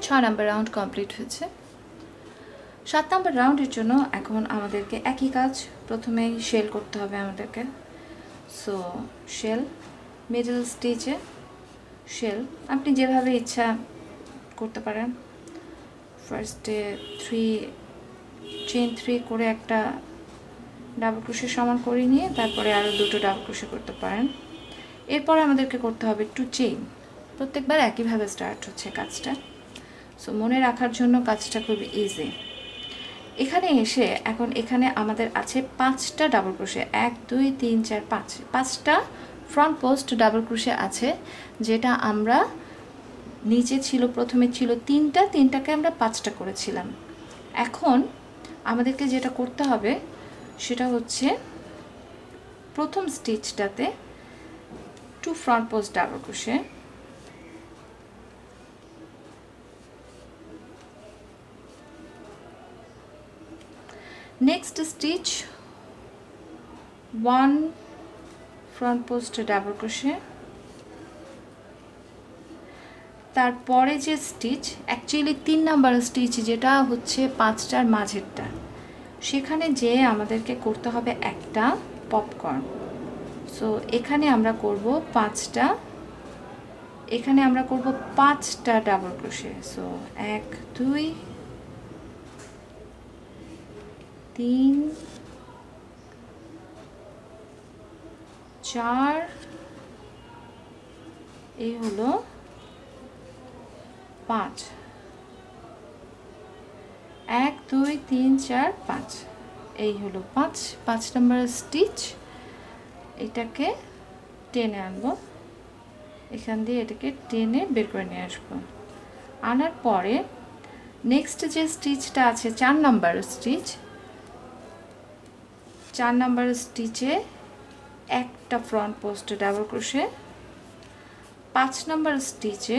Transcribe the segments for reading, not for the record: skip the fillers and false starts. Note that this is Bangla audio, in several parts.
6 নাম্বার রাউন্ড কমপ্লিট হয়েছে। 7 নাম্বার রাউন্ডের জন্য এখন আমাদেরকে একই কাজ, প্রথমেই শেল করতে হবে আমাদেরকে। সো শেল, মিডল স্টিচে শেল, আপনি যেভাবে ইচ্ছা করতে পারেন। ফার্স্টে 3 চেইন 3 করে একটা ডাবল ক্রোশে সমান করে নিয়ে তারপরে আরও দুটো ডাবল ক্রোশে করতে পারেন। এরপরে আমাদেরকে করতে হবে 2 চেইন। প্রত্যেকবার একইভাবে স্টার্ট হচ্ছে কাজটা, সো মনে রাখার জন্য কাজটা খুব ইজি। এখানে এসে এখন এখানে আমাদের আছে 5টা ডাবল ক্রোশে, 1 2 3 4 5, 5টা ফ্রন্ট পোস্ট ডাবল ক্রোশে আছে, যেটা আমরা নিচে ছিল প্রথমে ছিল 3টাকে আমরা 5টা করেছিলাম। এখন আমাদেরকে যেটা করতে হবে সেটা হচ্ছে প্রথম স্টিচটাতে 2 front post double crochet, next stitch 1 front post double crochet, তারপরে যে স্টিচ অ্যাকচুয়ালি 3 নাম্বার স্টিচ যেটা হচ্ছে 5টার মাঝেরটা, সেখানে যে আমাদেরকে করতে হবে একটা পপকর্ন। সো এখানে আমরা করব 5টা, এখানে আমরা করব 5টা ডাবল ক্রোশে। সো 1 2 3 4, এই হলো 5, 1 2 3 4 5, এই হলো 5 নাম্বার স্টিচ। এটাকে টেনে আনবো, এখান দিয়ে এটাকে টেনে বের করে নিয়ে আসবো। আনার পরে নেক্সট যে স্টিচটা আছে 4 নাম্বার স্টিচ, 4 নাম্বার স্টিচে একটা front post double crochet, 5 number স্টিচে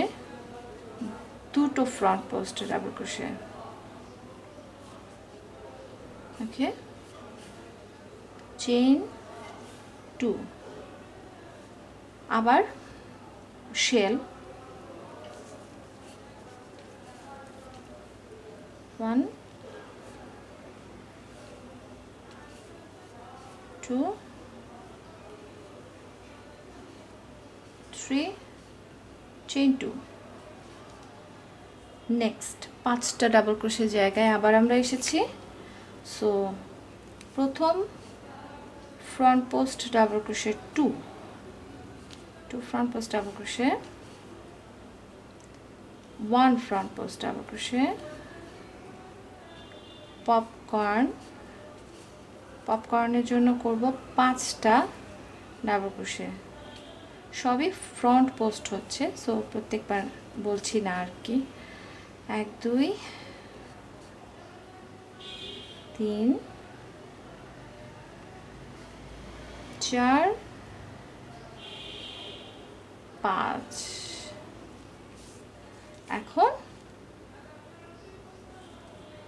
দুটো front post double crochet. Okay, chain 2, আবার শেল 1 2 3, চেইন 2। নেক্সট 5টা ডাবল ক্রোশের জায়গায় আবার আমরা এসেছি। সো প্রথম front post double crochet 2 front post double crochet, 1 front post double crochet, পপকর্নের জন্য করব 5টা ডাবল ক্রোশে, সবই ফ্রন্ট পোস্ট হচ্ছে। সো প্রত্যেকবার বলছি না আর কি। 1 2 3 4 5। এখন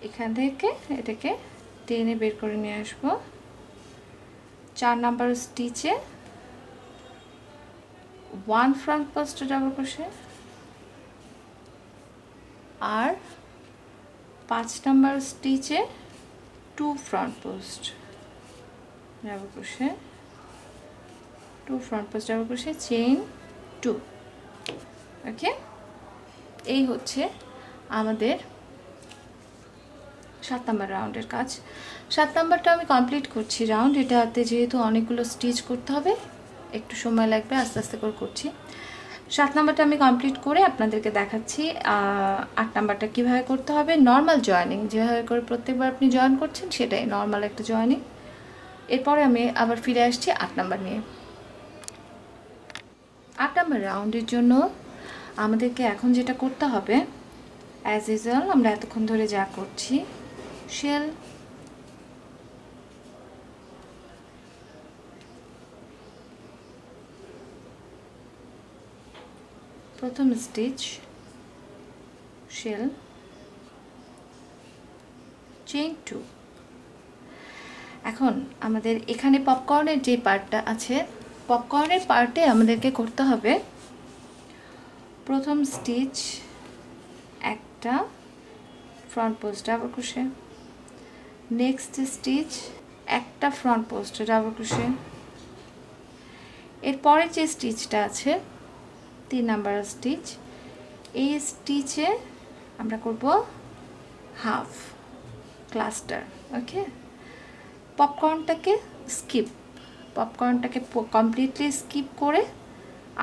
এখান থেকে এটাকে টেনে বের করে নিয়ে আসবো। 4 নাম্বার স্টিচে 1 ফ্রন্ট পোস্ট ডাবল ক্রোশে আর 5 নাম্বার স্টিচে 2 front post double crochet, 2 front post double crochet, chain 2। Okay, এই হচ্ছে আমাদের 7 নাম্বার রাউন্ডের কাজ। 7 নাম্বারটা আমি কমপ্লিট করছি রাউন্ড। এটাতে যেহেতু অনেকগুলো স্টিচ করতে হবে, একটু সময় লাগবে, আস্তে আস্তে করে করছি। 7 নাম্বারটা আমি কমপ্লিট করে আপনাদেরকে দেখাচ্ছি 8 নাম্বারটা কীভাবে করতে হবে। নর্মাল জয়েনিং যেভাবে করে প্রত্যেকবার আপনি জয়েন করছেন সেটাই নর্মাল একটা জয়েনিং। এরপরে আমি আবার ফিরে আসছি 8 নাম্বার নিয়ে। 8 নাম্বার রাউন্ডের জন্য আমাদেরকে এখন যেটা করতে হবে, অ্যাজ ইউজুয়াল আমরা এতক্ষণ ধরে যা করছি, শেল, প্রথম স্টিচ, শেল, চেইন 2। এখন আমাদের এখানে পপকর্নের যে পার্টটা আছে, পপকর্নের পার্টে আমাদেরকে করতে হবে প্রথম স্টিচ একটা front post double crochet, next stitch একটা ফ্রন্ট পোস্ট ডাবল ক্রোশে, এরপরে যে স্টিচটা আছে 3 নাম্বার স্টিচ, এই স্টিচে আমরা করব হাফ ক্লাস্টার। ওকে, পপকর্নটাকে কমপ্লিটলি স্কিপ করে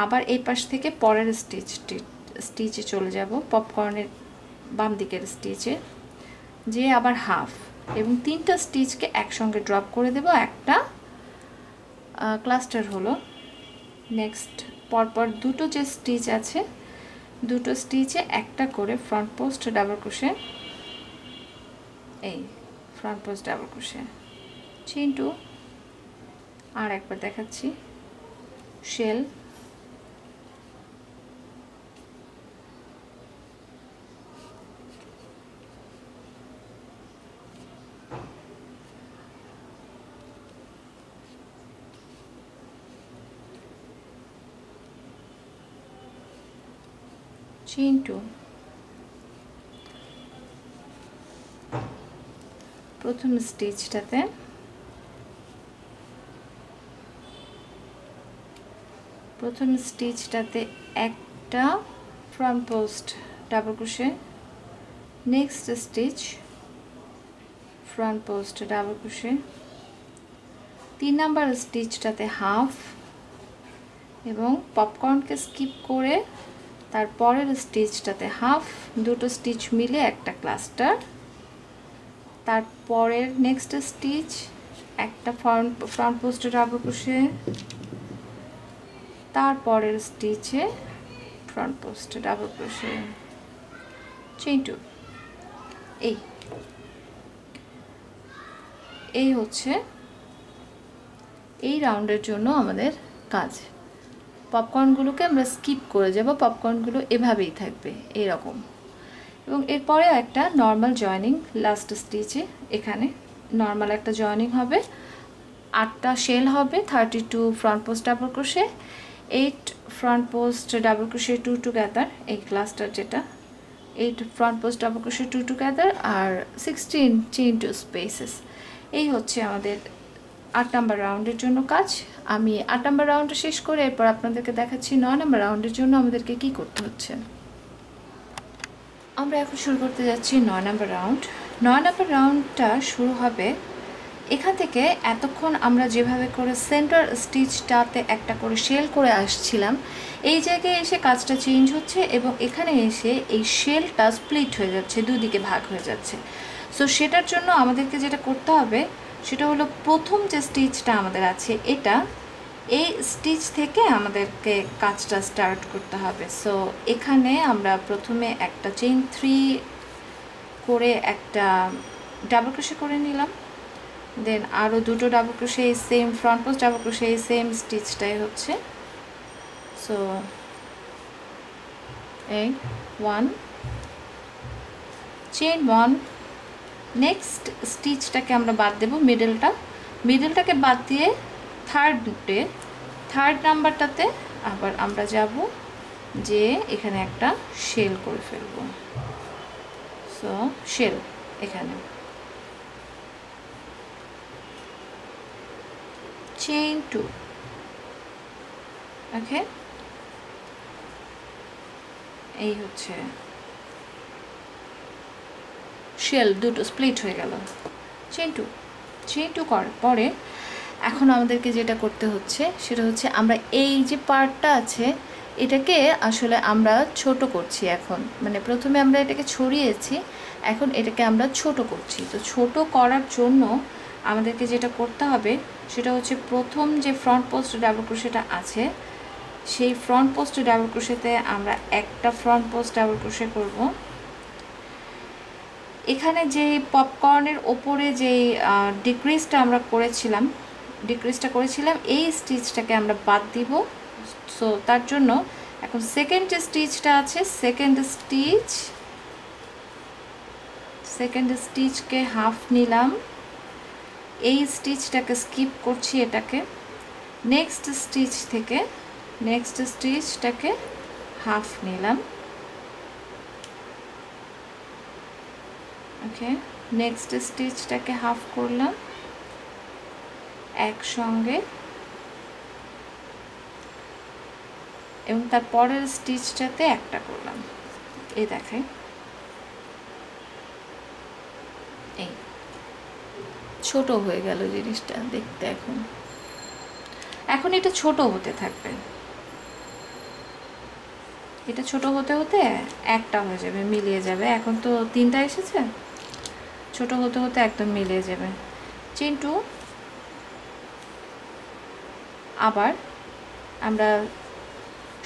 আবার এই পাশ থেকে পরের স্টিচে চলে যাব, পপকর্নের বাম দিকের স্টিচে যে আবার হাফ, এবং 3টা স্টিচকে একসঙ্গে ড্রপ করে দেব, একটা ক্লাস্টার হলো। নেক্সট পরপর দুটো যে স্টিচ আছে, দুটো স্টিচে একটা করে ফ্রন্ট পোস্ট ডাবল ক্রোশে, এই front post double crochet, chain 2, আর একবার দেখাচ্ছি, শেল, চেইন 2, প্রথম স্টিচটাতে একটা front post double crochet, next stitch front post double crochet, 3 number স্টিচটাতে হাফ, এবং পপকর্নকে স্কিপ করে তারপরের স্টিচটাতে হাফ, দুটো স্টিচ মিলে একটা ক্লাস্টার, তারপরের নেক্সট স্টিচ একটা ফ্রন্ট পোস্ট ডাবল ক্রোশে, তারপরের স্টিচে front post double crochet, chain 2। এই হচ্ছে এই রাউন্ডের জন্য আমাদের কাজ। পপকর্নগুলোকে আমরা স্কিপ করে যাব, পপকর্নগুলো এভাবেই থাকবে এরকম, এবং এরপরে একটা নর্মাল জয়েনিং লাস্ট স্টিচে, এখানে নর্মাল একটা জয়েনিং হবে, 8টা শেল হবে, 32 front post double crochet, 8 front post double crochet 2 together, এই ক্লাস্টার যেটা 8 front post double crochet 2 together, আর 16 চেইন 2 স্পেসেস। এই হচ্ছে আমাদের 8 নাম্বার রাউন্ডের জন্য কাজ। আমি 8 নাম্বার রাউন্ডটা শেষ করে এরপর আপনাদেরকে দেখাচ্ছি 9 নাম্বার রাউন্ডের জন্য আমাদেরকে কি করতে হচ্ছে। আমরা এখন শুরু করতে যাচ্ছি 9 নাম্বার রাউন্ড। 9 নাম্বার রাউন্ডটা শুরু হবে এখান থেকে। এতক্ষণ আমরা যেভাবে করে সেন্টার স্টিচটাতে একটা করে শেল করে আসছিলাম, এই জায়গায় এসে কাজটা চেঞ্জ হচ্ছে, এবং এখানে এসে এই শেলটা স্প্লিট হয়ে যাচ্ছে, দুদিকে ভাগ হয়ে যাচ্ছে। সো সেটার জন্য আমাদেরকে যেটা করতে হবে সেটা হলো, প্রথম যে স্টিচটা আমাদের আছে এটা, এই স্টিচ থেকে আমাদেরকে কাজটা স্টার্ট করতে হবে। সো এখানে আমরা প্রথমে একটা চেইন 3 করে একটা ডাবল ক্রোশে করে নিলাম, দেন আরও দুটো ডাবল ক্রোশে, এই same front post double crochet, এই সেম স্টিচটাই হচ্ছে। সো এই 1 চেইন 1, নেক্সট স্টিচটাকে আমরা বাদ দেব, মিডলটাকে বাদ দিয়ে থার্ড নাম্বারটাতে আবার আমরা যাব, যে এখানে একটা শেল করে ফেলবো। সো শেল এখানে চেইন 2, ওকে, এই হচ্ছে শেল, দুটো স্প্লিট হয়ে গেল। চেইন 2 করার পরে এখন আমাদেরকে যেটা করতে হচ্ছে সেটা হচ্ছে, আমরা এই যে পার্টটা আছে এটাকে আসলে আমরা ছোট করছি এখন, মানে প্রথমে আমরা এটাকে ছড়িয়েছি, এখন এটাকে আমরা ছোট করছি। তো ছোট করার জন্য আমাদেরকে যেটা করতে হবে সেটা হচ্ছে, প্রথম যে ফ্রন্ট পোস্ট ডাবল ক্রোশেটা আছে, সেই ফ্রন্ট পোস্ট ডাবল ক্রোশেতে আমরা একটা ফ্রন্ট পোস্ট ডাবল ক্রোশে করব। এখানে যে পপকর্নের ওপরে যে ডিক্রিজটা করেছিলাম, এই স্টিচটাকে আমরা বাদ দিব। সো তার জন্য এখন সেকেন্ড যে স্টিচটা আছে, সেকেন্ড স্টিচকে হাফ নিলাম, এই স্টিচটাকে স্কিপ করছি, এটাকে নেক্সট স্টিচটাকে হাফ নিলাম, ওকে, নেক্সট স্টিচটাকে হাফ করলাম একসঙ্গে এবং তারপরের স্টিচটাতে একটা করলাম। এই দেখাই, এই ছোট হয়ে গেল জিনিসটা দেখতে। এখন এটা ছোট হতে থাকবে, এটা ছোট হতে হতে একটা হয়ে যাবে, মিলিয়ে যাবে। এখন তো 3টা এসেছে, ছোট হতে হতে একদম মিলিয়ে যাবে। চেইন 2, আবার আমরা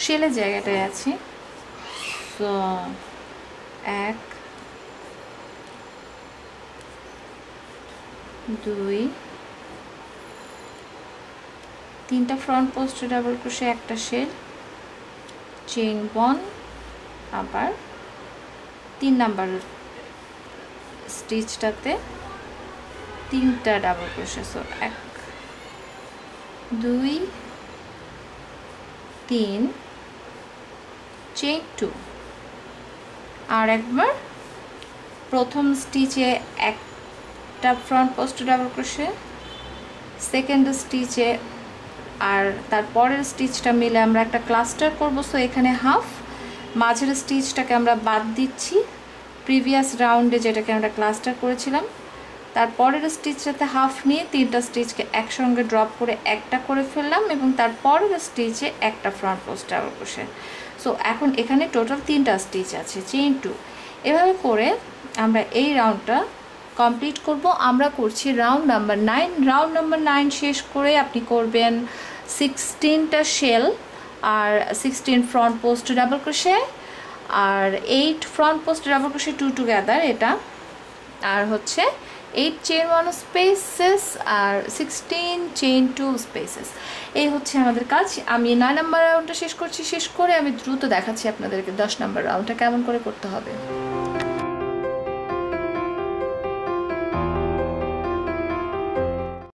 শেলের জায়গাটায় আছি। তো 1 2 3টা ফ্রন্ট পোস্ট ডাবল ক্রোশে, একটা শেল, চেইন 1, আবার 3 নাম্বার স্টিচটাতে 3টা ডাবল ক্রোশে। সো 1 2 3, চেইন 2, আর একবার প্রথম স্টিচে একটা front post double crochet, second স্টিচে আর তারপরের স্টিচটা মিলে আমরা একটা ক্লাস্টার করব। সো এখানে হাফ, মাঝের স্টিচটাকে আমরা বাদ দিচ্ছি প্রিভিয়াস রাউন্ডে যেটাকে আমরা ক্লাস্টার করেছিলাম। তারপরের স্টিচটাতে হাফ নিয়ে 3টা স্টিচকে একসঙ্গে ড্রপ করে একটা করে ফেললাম এবং তারপরের স্টিচে একটা front post double crochet. So এখন এখানে টোটাল 3টা স্টিচ আছে, চেইন 2। এভাবে করে আমরা এই রাউন্ডটা কমপ্লিট করব। আমরা করছি রাউন্ড নাম্বার 9। রাউন্ড নাম্বার 9 শেষ করে আপনি করবেন 16টা শেল আর 16 ফ্রন্ট পোস্ট ডাবল ক্রোশে আর 8 front post double crochet 2 together, এটা আর হচ্ছে 8 চেইন 1 স্পেসেস আর 16 চেইন 2 স্পেসেস। এই হচ্ছে আমাদের কাজ। আমি 9 নাম্বার রাউন্ডটা শেষ করছি, শেষ করে আমি দ্রুত দেখাচ্ছি আপনাদেরকে 10 নাম্বার রাউন্ডটা কেমন করে করতে হবে।